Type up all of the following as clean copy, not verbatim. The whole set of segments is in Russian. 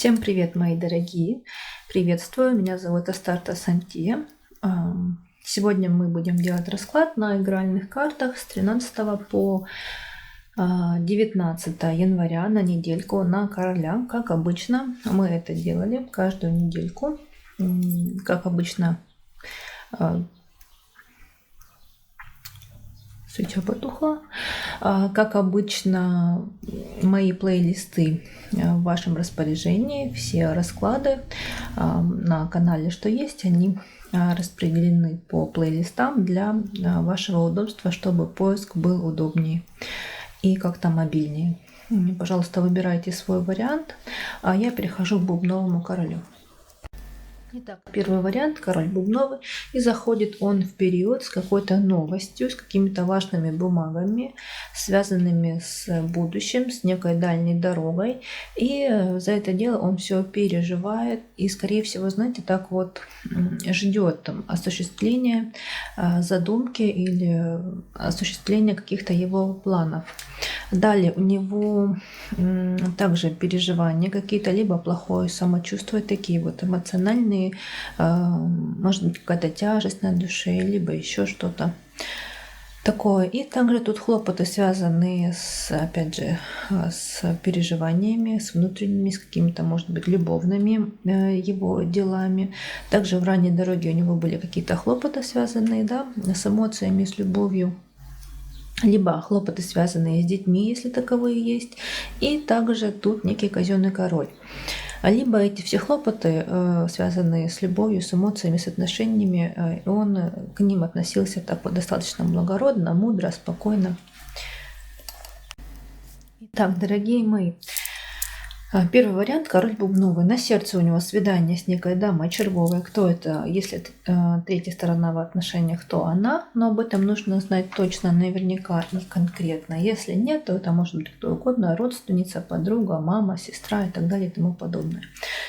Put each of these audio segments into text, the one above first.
Всем привет, мои дорогие! Приветствую, меня зовут Астарта Сантия. Сегодня мы будем делать расклад на игральных картах с 13 по 19 января на недельку на короля. Как обычно, мы это делали каждую недельку. Как обычно, свеча потухла. Как обычно, мои плейлисты в вашем распоряжении. Все расклады на канале, что есть, они распределены по плейлистам для вашего удобства, чтобы поиск был удобнее и как-то мобильнее. Пожалуйста, выбирайте свой вариант, а я перехожу к бубновому королю. Итак, первый вариант — король бубновый, и заходит он в период с какой-то новостью, с какими-то важными бумагами, связанными с будущим, с некой дальней дорогой, и за это дело он все переживает и, скорее всего, знаете, так вот ждет осуществления задумки или осуществления каких-то его планов. Далее у него также переживания какие-то, либо плохое самочувствие, такие вот эмоциональные, может быть, какая-то тяжесть на душе, либо еще что-то такое. И также тут хлопоты, связанные опять же, с переживаниями, с внутренними, с какими-то, может быть, любовными его делами. Также в ранней дороге у него были какие-то хлопоты, связанные, с эмоциями, с любовью. Либо хлопоты, связанные с детьми, если таковые есть. И также тут некий казенный король. Либо эти все хлопоты, связанные с любовью, с эмоциями, с отношениями, он к ним относился так вот достаточно благородно, мудро, спокойно. Итак, дорогие мои, первый вариант — король бубновый. На сердце у него свидание с некой дамой червовой. Кто это? Если третья сторона в отношениях, то она, но об этом нужно знать точно, наверняка и конкретно. Если нет, то это может быть кто угодно: родственница, подруга, мама, сестра и так далее и тому подобное.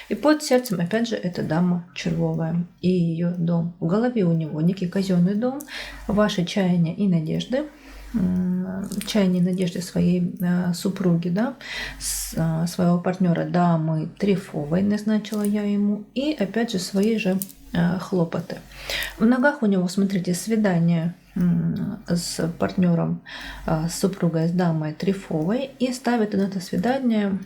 И под сердцем, опять же, это дама червовая и ее дом. В голове у него некий казенный дом, ваши чаяния и надежды, чаяния и надежды своей супруги, своего партнера дамы Трифовой, назначила я ему, и опять же свои же хлопоты. В ногах у него, смотрите, свидание с партнером, с супругой, с дамой Трифовой, и ставит на это свидание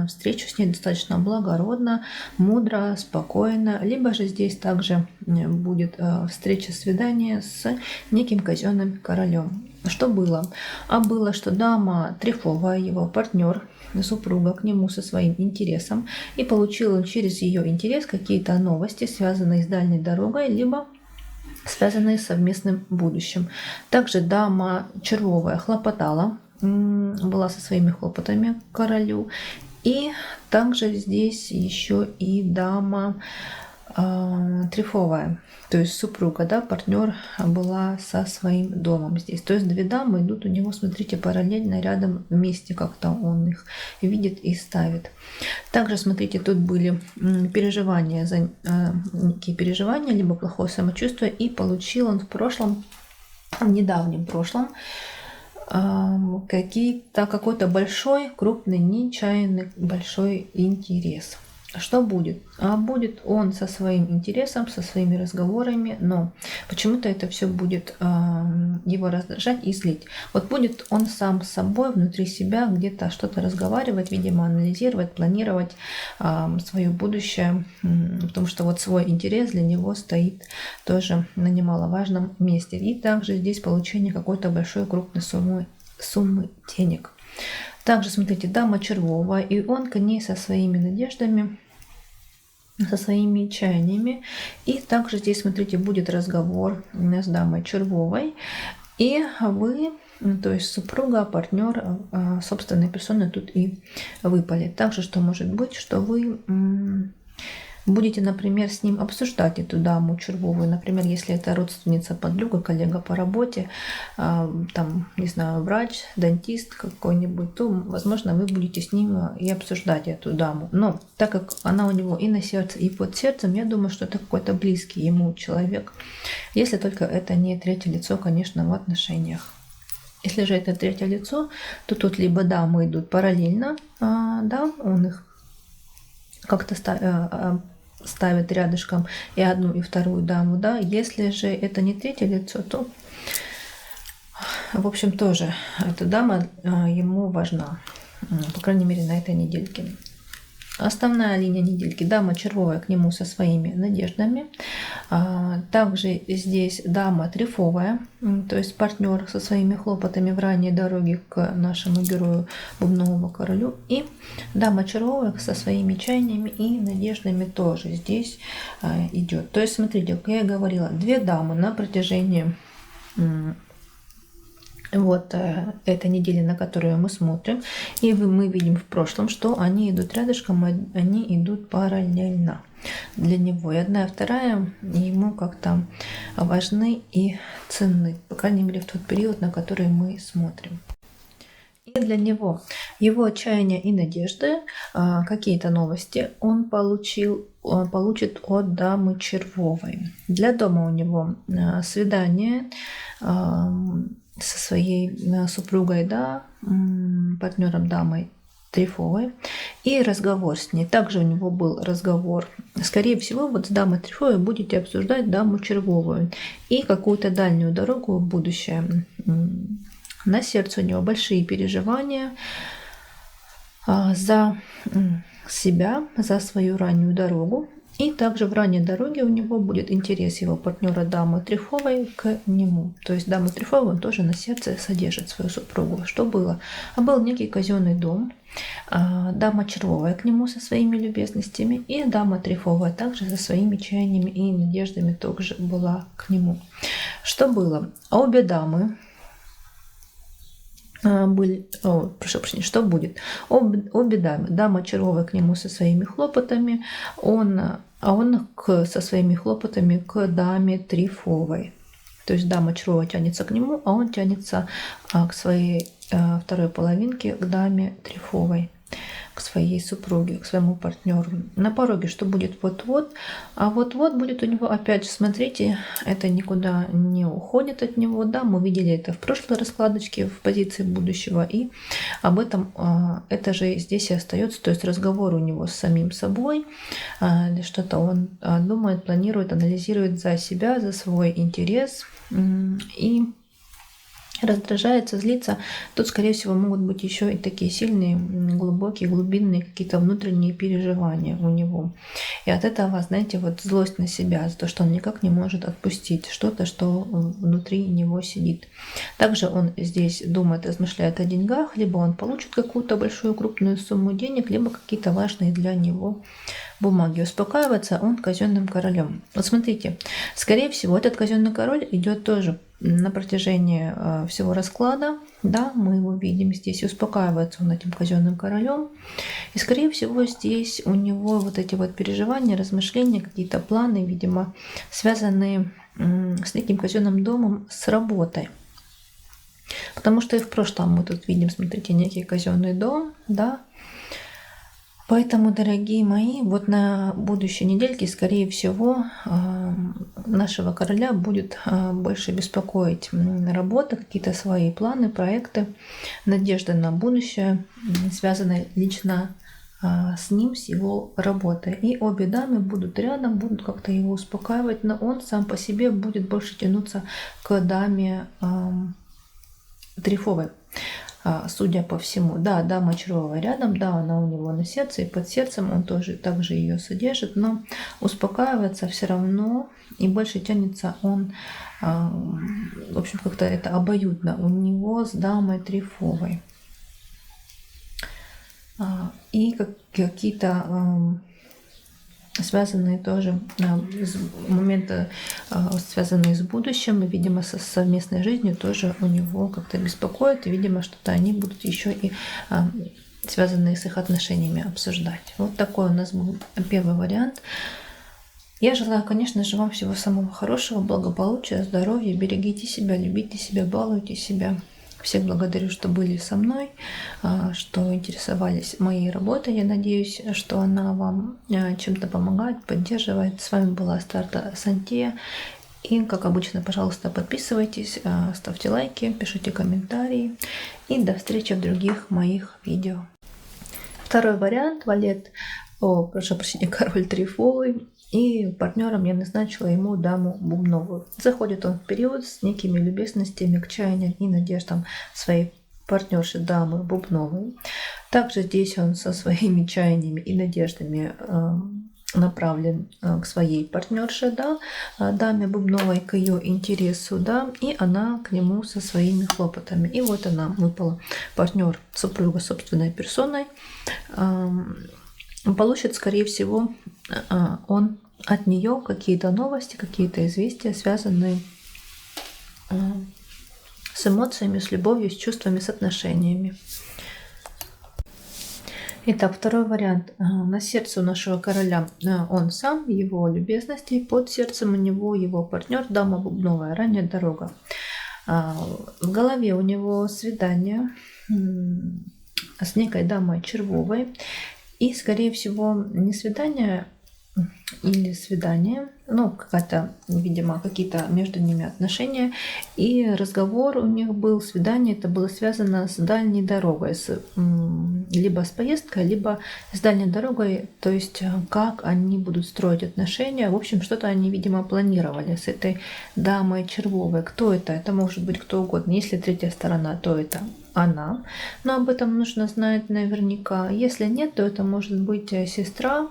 встречу с ней достаточно благородно, мудро, спокойно. Либо же здесь также будет встреча, свидание с неким казенным королем. Что было? А было, что дама Трифовая, его партнер, супруга, к нему со своим интересом, и получил он через ее интерес какие-то новости, связанные с дальней дорогой, либо связанные с совместным будущим. Также дама червовая хлопотала, была со своими хлопотами к королю. И также здесь еще и дама Трифовая, то есть супруга, партнер, была со своим домом здесь. То есть две дамы идут у него, смотрите, параллельно, рядом, вместе как-то он их видит и ставит. Также, смотрите, тут были переживания, некие переживания, либо плохое самочувствие, и получил он в недавнем прошлом, какой-то большой, крупный, нечаянный большой интерес. Что будет? А будет он со своим интересом, со своими разговорами, но почему-то это все будет его раздражать и злить. Вот будет он сам с собой, внутри себя где-то что-то разговаривать, видимо, анализировать, планировать свое будущее, потому что вот свой интерес для него стоит тоже на немаловажном месте. И также здесь получение какой-то большой крупной суммы денег. Также, смотрите, дама червовая, и он к ней со своими надеждами, со своими чаяниями. И также здесь, смотрите, будет разговор с дамой червовой, и вы, то есть супруга, партнер, собственной персоны тут и выпали. Также что может быть, что вы будете, например, с ним обсуждать эту даму червовую. Например, если это родственница, подруга, коллега по работе, там, не знаю, врач, дантист какой-нибудь, то, возможно, вы будете с ним и обсуждать эту даму. Но так как она у него и на сердце, и под сердцем, я думаю, что это какой-то близкий ему человек. Если только это не третье лицо, конечно, в отношениях. Если же это третье лицо, то тут либо дамы идут параллельно, он их как-то ставят рядышком и одну, и вторую даму, да. Если же это не третье лицо, то, в общем, тоже эта дама ему важна, по крайней мере, на этой недельке. Основная линия недельки. Дама червовая к нему со своими надеждами. Также здесь дама трефовая, то есть партнер со своими хлопотами в ранней дороге к нашему герою бубновому королю. И дама червовая со своими чаяниями и надеждами тоже здесь идет. То есть, смотрите, как я и говорила, две дамы на протяжении вот этой недели, на которую мы смотрим, и мы видим в прошлом, что они идут рядышком, они идут параллельно для него. И одна и вторая ему как-то важны и ценны, по крайней мере, в тот период, на который мы смотрим. И для него его отчаяния и надежды, какие-то новости он получит от дамы червовой. Для дома у него свидание со своей супругой, да, партнером дамой трефовой, и разговор с ней. Также у него был разговор. Скорее всего, вот с дамой трефовой будете обсуждать даму червовую и какую-то дальнюю дорогу в будущее. На сердце у него большие переживания за себя, за свою раннюю дорогу. И также в ранней дороге у него будет интерес его партнера дамы трефовой к нему. То есть дама трефовая, он тоже на сердце содержит свою супругу. Что было? Был некий казенный дом, дама червовая к нему со своими любезностями, и дама трефовая также со своими чаяниями и надеждами также была к нему. Что было? Обе дамы были, прошу прощения, что будет? Обе дамы, дама червовая к нему со своими хлопотами, он со своими хлопотами к даме трефовой. То есть дама червовая тянется к нему, а он тянется к своей второй половинке, к даме трефовой, к своей супруге, к своему партнеру. На пороге что будет вот-вот, а вот-вот будет у него опять же, смотрите, это никуда не уходит от него, да, мы видели это в прошлой раскладочке в позиции будущего, и об этом это же здесь и остается, то есть разговор у него с самим собой, что-то он думает, планирует, анализирует за себя, за свой интерес, и раздражается, злится, тут, скорее всего, могут быть еще и такие сильные, глубокие, глубинные какие-то внутренние переживания у него. И от этого, знаете, вот злость на себя, за то, что он никак не может отпустить что-то, что внутри него сидит. Также он здесь думает, размышляет о деньгах, либо он получит какую-то большую крупную сумму денег, либо какие-то важные для него бумаги. Успокаивается он казенным королем. Вот смотрите, скорее всего, этот казенный король идет тоже на протяжении всего расклада, да, мы его видим здесь, успокаивается он этим казенным королем, и скорее всего здесь у него вот эти вот переживания, размышления, какие-то планы, видимо, связанные с неким казенным домом, с работой. Потому что и в прошлом мы тут видим, смотрите, некий казенный дом, да. Поэтому, дорогие мои, вот на будущей недельке, скорее всего, нашего короля будет больше беспокоить работа, какие-то свои планы, проекты, надежда на будущее, связанные лично с ним, с его работой. И обе дамы будут рядом, будут как-то его успокаивать, но он сам по себе будет больше тянуться к даме трефовой. Судя по всему, да, дама червовая рядом, да, она у него на сердце, и под сердцем он тоже также ее содержит, но успокаивается все равно, и больше тянется он, в общем, как-то это обоюдно у него с дамой трефовой. И какие-то связанные тоже моменты, связанные с будущим, и, видимо, со совместной жизнью, тоже у него как-то беспокоит, и, видимо, что-то они будут еще и связанные с их отношениями обсуждать. Вот такой у нас был первый вариант. Я желаю, конечно же, вам всего самого хорошего, благополучия, здоровья, берегите себя, любите себя, балуйте себя. Всех благодарю, что были со мной, что интересовались моей работой. Я надеюсь, что она вам чем-то помогает, поддерживает. С вами была Астарта Сантия. И, как обычно, пожалуйста, подписывайтесь, ставьте лайки, пишите комментарии. И до встречи в других моих видео. Второй вариант, валет прошу прощения, король трифолы. И партнером я назначила ему даму бубновую. Заходит он в период с некими любезностями к чаяниям и надеждам своей партнерши дамы бубновой. Также здесь он со своими чаяниями и надеждами направлен к своей партнерше, да, даме бубновой, к ее интересу, да, и она к нему со своими хлопотами. И вот она выпала, партнер супруга собственной персоной, получит, скорее всего, он от нее какие-то новости, какие-то известия, связанные с эмоциями, с любовью, с чувствами, с отношениями. Итак, второй вариант. На сердце у нашего короля он сам, его любезности, под сердцем у него его партнер, дама бубновая, ранняя дорога. В голове у него свидание с некой дамой червовой. И, скорее всего, не свидание или свидание, ну, какая-то, видимо, какие-то между ними отношения. И разговор у них был, свидание, это было связано с дальней дорогой, либо с поездкой, либо с дальней дорогой, то есть как они будут строить отношения. В общем, что-то они, видимо, планировали с этой дамой червовой. Кто это? Это может быть кто угодно. Если третья сторона, то это она, но об этом нужно знать наверняка. Если нет, то это может быть сестра,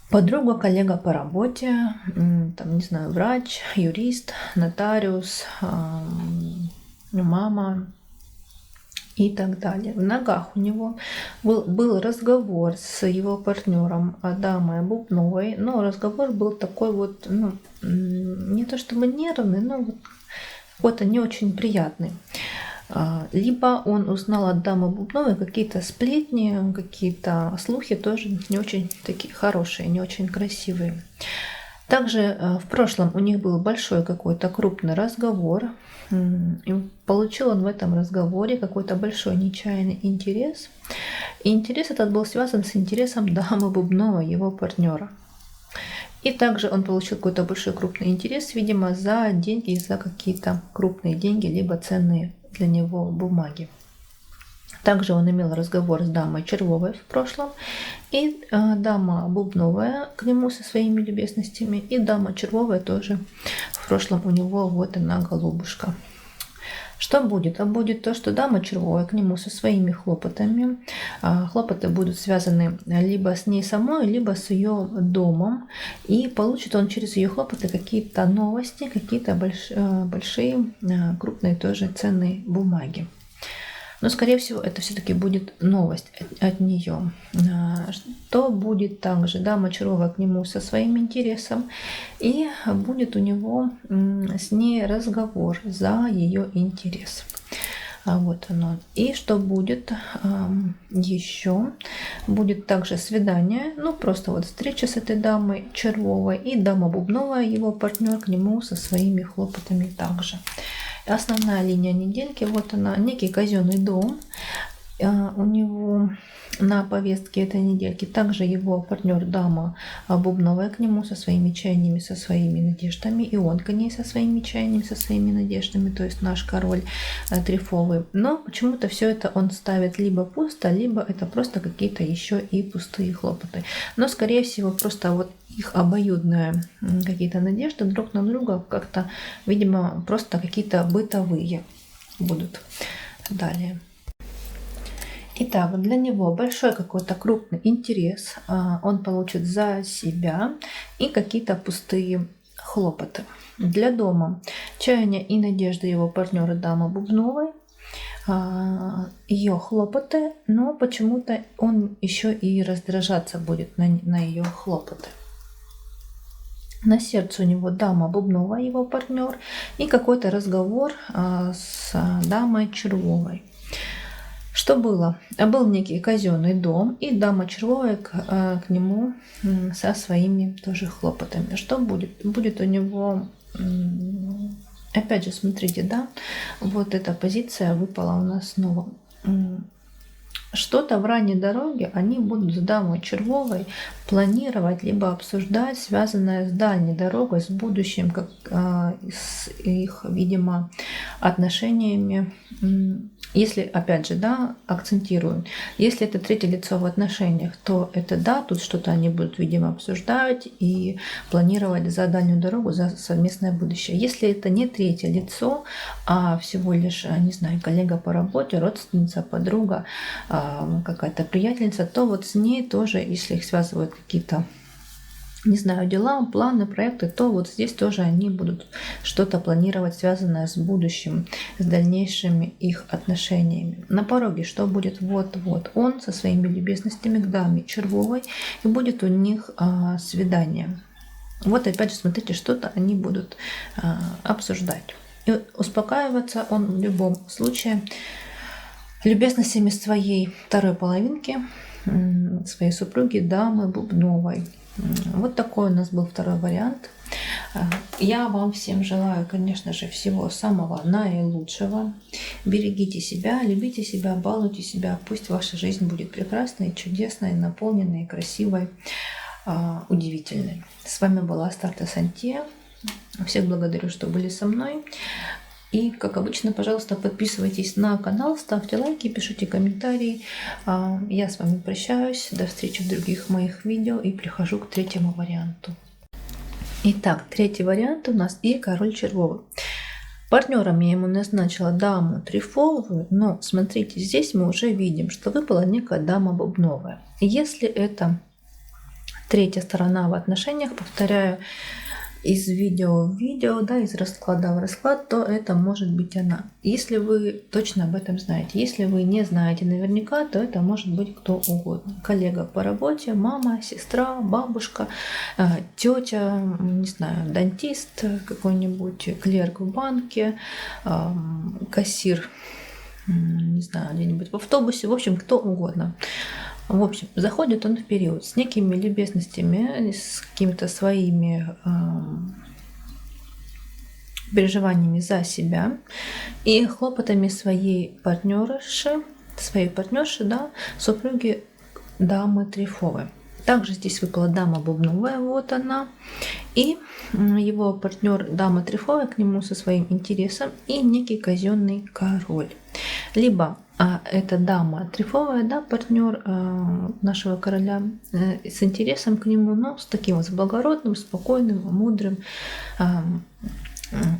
подруга, коллега по работе, там, не знаю, врач, юрист, нотариус, мама и так далее. В ногах у него был разговор с его партнером, дамой бубновой, но разговор был такой вот, ну, не то чтобы нервный, но вот какой-то не очень приятный. Либо он узнал от дамы бубновой какие-то сплетни, какие-то слухи, тоже не очень такие хорошие, не очень красивые. Также в прошлом у них был большой какой-то крупный разговор, и получил он в этом разговоре какой-то большой нечаянный интерес. И интерес этот был связан с интересом дамы бубновой, его партнера. И также он получил какой-то большой крупный интерес, видимо, за деньги, за какие-то крупные деньги, либо ценные для него бумаги. Также он имел разговор с дамой червовой в прошлом, и дама бубновая к нему со своими любезностями, и дама червовая тоже в прошлом у него, вот она, голубушка. Что будет? А будет то, что дама червовая к нему со своими хлопотами. Хлопоты будут связаны либо с ней самой, либо с ее домом. И получит он через ее хлопоты какие-то новости, какие-то большие, крупные тоже ценные бумаги. Но, скорее всего, это все-таки будет новость от нее. Что будет также? Дама червовая к нему со своим интересом. И будет у него с ней разговор за ее интерес. Вот оно. И что будет еще? Будет также свидание, ну просто вот встреча с этой дамой червовой. И дама бубновая, его партнер, к нему со своими хлопотами также. Основная линия недельки, вот она, некий казенный дом. У него на повестке этой недельки также его партнер дама бубновая к нему со своими чаяниями, со своими надеждами, и он к ней со своими чаяниями, со своими надеждами, то есть наш король трифовый. Но почему-то все это он ставит либо пусто, либо это просто какие-то еще и пустые хлопоты. Но, скорее всего, просто вот их обоюдные какие-то надежды друг на друга как-то, видимо, просто какие-то бытовые будут. Далее. Итак, для него большой какой-то крупный интерес он получит за себя и какие-то пустые хлопоты. Для дома чаяния и надежды его партнера дамы бубновой, ее хлопоты, но почему-то он еще и раздражаться будет на ее хлопоты. На сердце у него дама бубновая, его партнер, и какой-то разговор с дамой червовой. Что было? Был некий казенный дом, и дама червовая к нему со своими тоже хлопотами. Что будет? Будет у него, опять же, смотрите, да, вот эта позиция выпала у нас снова. что-то в ранней дороге они будут с дамой червовой планировать, либо обсуждать, связанное с дальней дорогой, с будущим, как с их, видимо, отношениями. Если, опять же, да, акцентирую, если это третье лицо в отношениях, то это да, тут что-то они будут, видимо, обсуждать и планировать за дальнюю дорогу, за совместное будущее. Если это не третье лицо, а всего лишь, не знаю, коллега по работе, родственница, подруга, какая-то приятельница, то вот с ней тоже, если их связывают какие-то, не знаю, дела, планы, проекты, то вот здесь тоже они будут что-то планировать, связанное с будущим, с дальнейшими их отношениями. На пороге что будет? Вот-вот он со своими любезностями к даме червовой, и будет у них свидание. Вот опять же, смотрите, что-то они будут обсуждать. И успокаиваться он в любом случае любезностями своей второй половинки, своей супруги, дамы Бубновой. Вот такой у нас был второй вариант. Я вам всем желаю, конечно же, всего самого наилучшего. Берегите себя, любите себя, балуйте себя. Пусть ваша жизнь будет прекрасной, чудесной, наполненной, красивой, удивительной. С вами была Астарта Сантье. Всех благодарю, что были со мной. И, как обычно, пожалуйста, подписывайтесь на канал, ставьте лайки, пишите комментарии. Я с вами прощаюсь. До встречи в других моих видео и прихожу к третьему варианту. Итак, третий вариант у нас и король червовый. Партнером я ему назначила даму трифовую, но смотрите, здесь мы уже видим, что выпала некая дама бубновая. Если это третья сторона в отношениях, повторяю, из видео в видео, да, из расклада в расклад, то это может быть она. Если вы точно об этом знаете. Если вы не знаете наверняка, то это может быть кто угодно. Коллега по работе, мама, сестра, бабушка, тетя, не знаю, дантист какой-нибудь, клерк в банке, кассир, не знаю, где-нибудь в автобусе, в общем, кто угодно. В общем, заходит он в период с некими любезностями, с какими-то своими переживаниями за себя и хлопотами своей партнерши, да, супруги дамы трифовой. Также здесь выпала дама бубновая, вот она, и его партнер дама трифовая к нему со своим интересом и некий казенный король. Либо эта дама трифовая, да, партнер нашего короля с интересом к нему, но с таким вот с благородным, спокойным, мудрым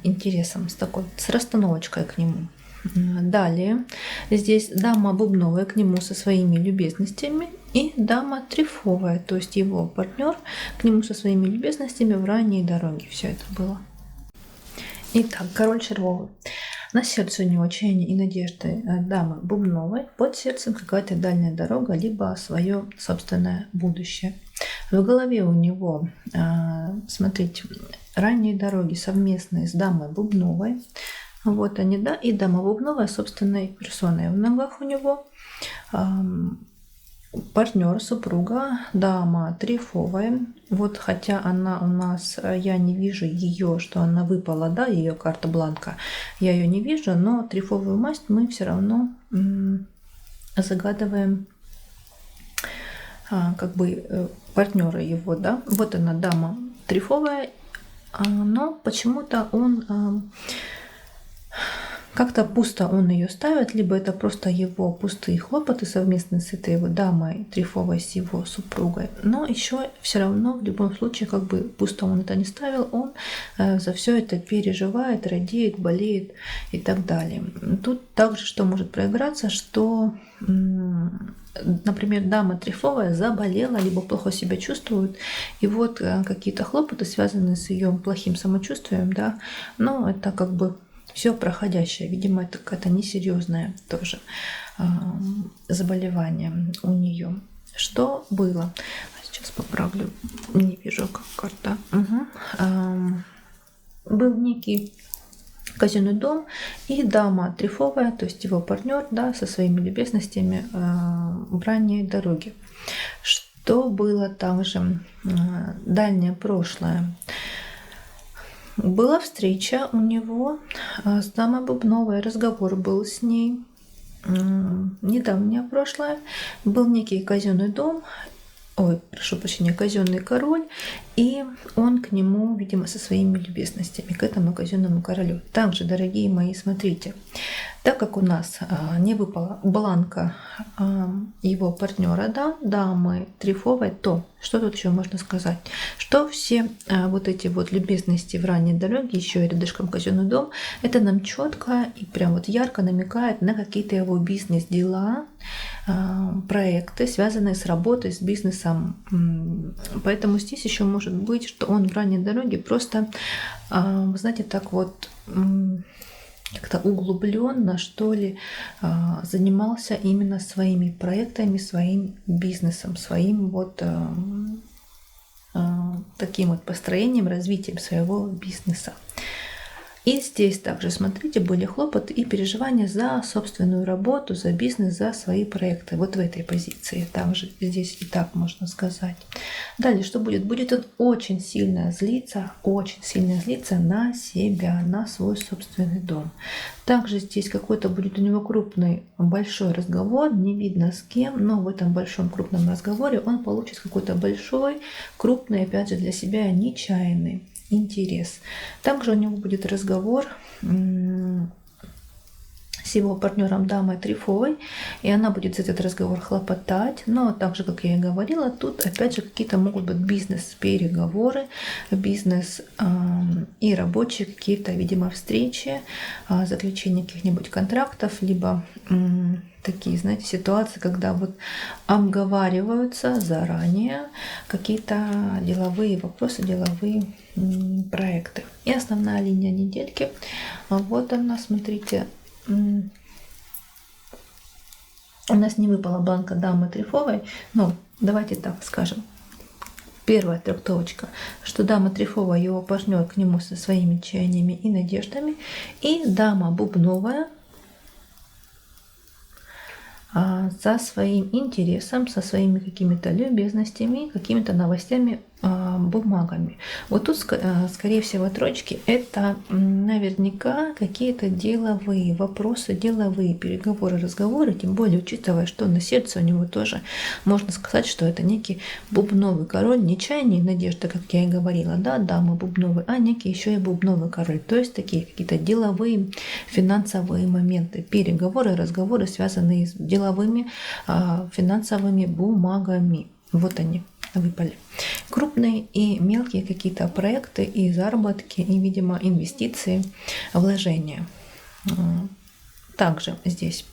интересом, с расстановочкой к нему. Далее здесь дама бубновая к нему со своими любезностями и дама трифовая, то есть его партнер к нему со своими любезностями в ранней дороге. Все это было. Итак, король червовый. На сердце у него чаяния и надежды дамы бубновой, под сердцем какая-то дальняя дорога, либо свое собственное будущее. В голове у него, смотрите, ранние дороги совместные с дамой бубновой. Вот они, да, и дама бубновая собственной персоной. В ногах у него партнер, супруга, дама трифовая. Вот хотя она у нас, я не вижу ее, что она выпала, да, ее карта бланка, я ее не вижу, но трифовую масть мы все равно загадываем как бы партнера его, да. Вот она, дама трифовая, но почему-то он как-то пусто он ее ставит, либо это просто его пустые хлопоты совместно с этой его дамой трифовой, с его супругой. Но еще все равно в любом случае как бы пусто он это не ставил, он за все это переживает, радеет, болеет и так далее. Тут также что может проиграться, что, например, дама трифовая заболела, либо плохо себя чувствует, и вот какие-то хлопоты, связанные с ее плохим самочувствием, да, но это как бы все проходящее. Видимо, это какое-то несерьезное тоже заболевание у нее. Что было? Сейчас поправлю. Не вижу, как карта. Был некий казенный дом и дама трифовая, то есть его партнер, да, со своими любезностями в ранней дороге. Что было также? Дальнее прошлое. Была встреча у него с дамой бубновой, разговор был с ней. недавнее прошлое был некий казенный дом, ой, прошу прощения, казенный король, и он к нему, видимо, со своими любезностями, к этому казенному королю. Также, дорогие мои, смотрите, так как у нас не выпала бланка его партнера, да, дамы Трифовой, то что тут еще можно сказать? Что все вот эти вот любезности в ранней дороге, еще и рядышком казенный дом, это нам четко и прям вот ярко намекает на какие-то его бизнес-дела, проекты, связанные с работой, с бизнесом. Поэтому здесь еще может быть, что он в ранней дороге просто, вы знаете, так вот как-то углубленно, что ли, занимался именно своими проектами, своим бизнесом, своим вот таким вот построением, развитием своего бизнеса. И здесь также, смотрите, были хлопоты и переживания за собственную работу, за бизнес, за свои проекты. Вот в этой позиции также здесь и так можно сказать. Далее, что будет? Будет он очень сильно злиться на себя, на свой собственный дом. Также здесь какой-то будет у него крупный, большой разговор, не видно с кем, но в этом большом крупном разговоре он получит какой-то большой, крупный, опять же, для себя нечаянный интерес. Также у него будет разговор с его партнером дамой Трифовой, и она будет за этот разговор хлопотать. Но также, как я и говорила, тут опять же какие-то могут быть бизнес-переговоры, бизнес и рабочие какие-то, видимо, встречи, заключение каких-нибудь контрактов, либо такие, знаете, ситуации, когда вот обговариваются заранее какие-то деловые вопросы, деловые проекты. И основная линия недельки. Вот она, смотрите. У нас не выпала бланка дамы Трифовой, но давайте так скажем. Первая трактовочка, что дама Трифовая, его партнер к нему со своими чаяниями и надеждами, и дама Бубновая со своим интересом, со своими какими-то любезностями, какими-то новостями, бумагами. Вот тут, скорее всего, троечки — это наверняка какие-то деловые вопросы, деловые переговоры, разговоры, тем более учитывая, что на сердце у него тоже можно сказать, что это некий бубновый король, не чайник надежда, как я и говорила, да, дамы бубновый, а некий еще и бубновый король. То есть такие какие-то деловые, финансовые моменты, переговоры, разговоры, связанные с деловыми, финансовыми бумагами. Вот они выпали. Крупные и мелкие какие-то проекты и заработки, и, видимо, инвестиции, вложения. Также здесь.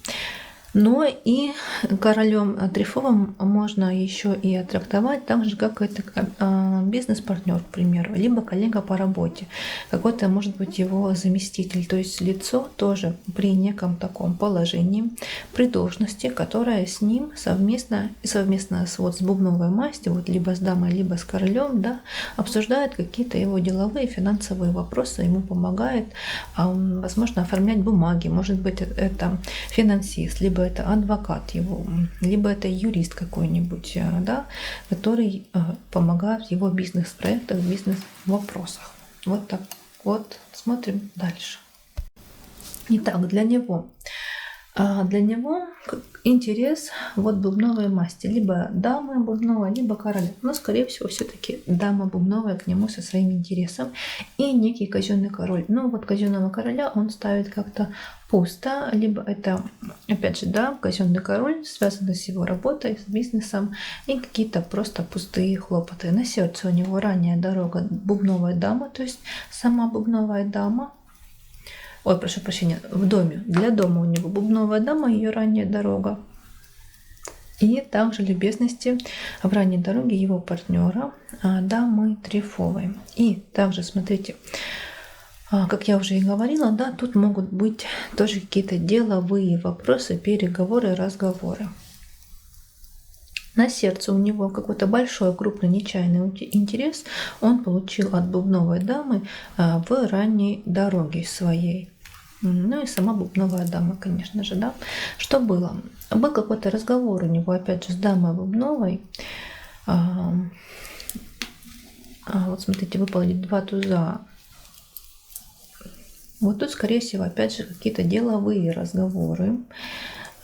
Но и королем Трифовым можно еще и трактовать так же, как это бизнес-партнер, к примеру, либо коллега по работе, какой-то, может быть, его заместитель, то есть лицо тоже при неком таком положении, при должности, которая с ним совместно с бубновой мастью, вот либо с дамой, либо с королем, да, обсуждает какие-то его деловые, финансовые вопросы, ему помогает, возможно, оформлять бумаги, может быть, это финансист, либо это адвокат его, либо это юрист какой-нибудь, да, который помогает в его бизнес-проектах, бизнес-вопросах. Вот так вот. Смотрим дальше. Итак, для него интерес вот бубновой масти, либо дамы бубновой, либо короля. Но, скорее всего, все-таки дама бубновая к нему со своим интересом и некий казенный король. Но вот казенного короля он ставит как-то пусто, либо это, опять же, да, казенный король, связанный с его работой, с бизнесом, и какие-то просто пустые хлопоты. На сердце у него ранняя дорога бубновая дама, то есть сама бубновая дама. Ой, прошу прощения, в доме. Для дома у него бубновая дама, ее ранняя дорога. И также любезности в ранней дороге его партнера, дамы Трифовой. И также, смотрите, как я уже и говорила, да, тут могут быть тоже какие-то деловые вопросы, переговоры, разговоры. На сердце у него какой-то большой, крупный, нечаянный интерес он получил от бубновой дамы в ранней дороге своей. Ну и сама бубновая дама, конечно же, да. Что было? Был какой-то разговор у него, опять же, с дамой бубновой. Вот смотрите, выпали 2 туза. Вот тут, скорее всего, опять же, какие-то деловые разговоры.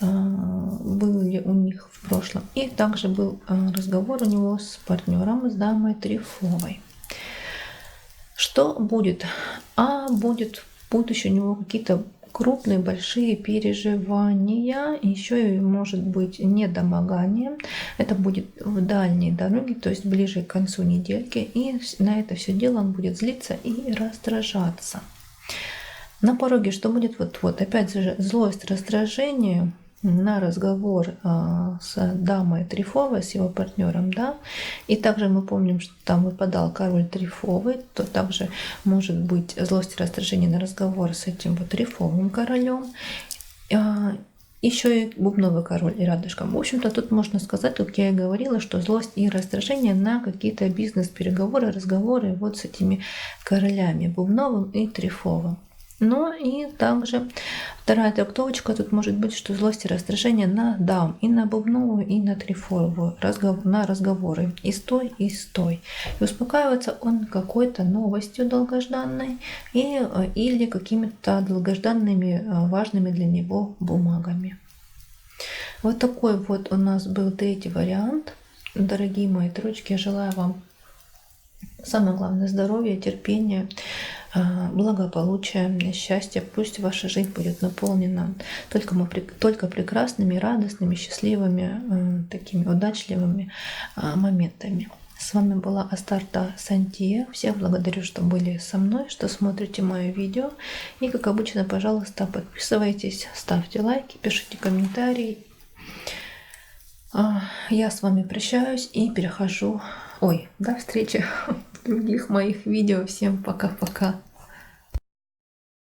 были у них в прошлом. И также был разговор у него с партнером, с дамой Трифовой. Что будет? Будут еще у него какие-то крупные, большие переживания, еще и может быть недомогание. Это будет в дальней дороге, то есть ближе к концу недельки. И на это все дело он будет злиться и раздражаться. На пороге что будет? Вот опять же злость, раздражение на разговор с дамой Трифовой, с его партнером, да, и также мы помним, что там выпадал король Трифовый, то также может быть злость и раздражение на разговор с этим вот Трифовым королем, еще и бубновый король и рядышком. В общем-то, тут можно сказать, как я и говорила, что злость и раздражение на какие-то бизнес-переговоры, разговоры вот с этими королями, бубновым и Трифовым. Ну и также вторая трактовочка тут может быть, что злость и раздражение на дам, и на бубновую, и на Трифовую, на разговоры и с той, и с той. И успокаивается он какой-то новостью долгожданной или какими-то долгожданными важными для него бумагами. Вот такой вот у нас был третий вариант. Дорогие мои трочки, я желаю вам самое главное здоровья, терпения, благополучия, счастья. Пусть ваша жизнь будет наполнена только прекрасными, радостными, счастливыми, такими удачливыми моментами. С вами была Астарта Сантье. Всех благодарю, что были со мной, что смотрите мое видео. И, как обычно, пожалуйста, подписывайтесь, ставьте лайки, пишите комментарии. Я с вами прощаюсь и перехожу. До встречи в других моих видео. Всем пока-пока.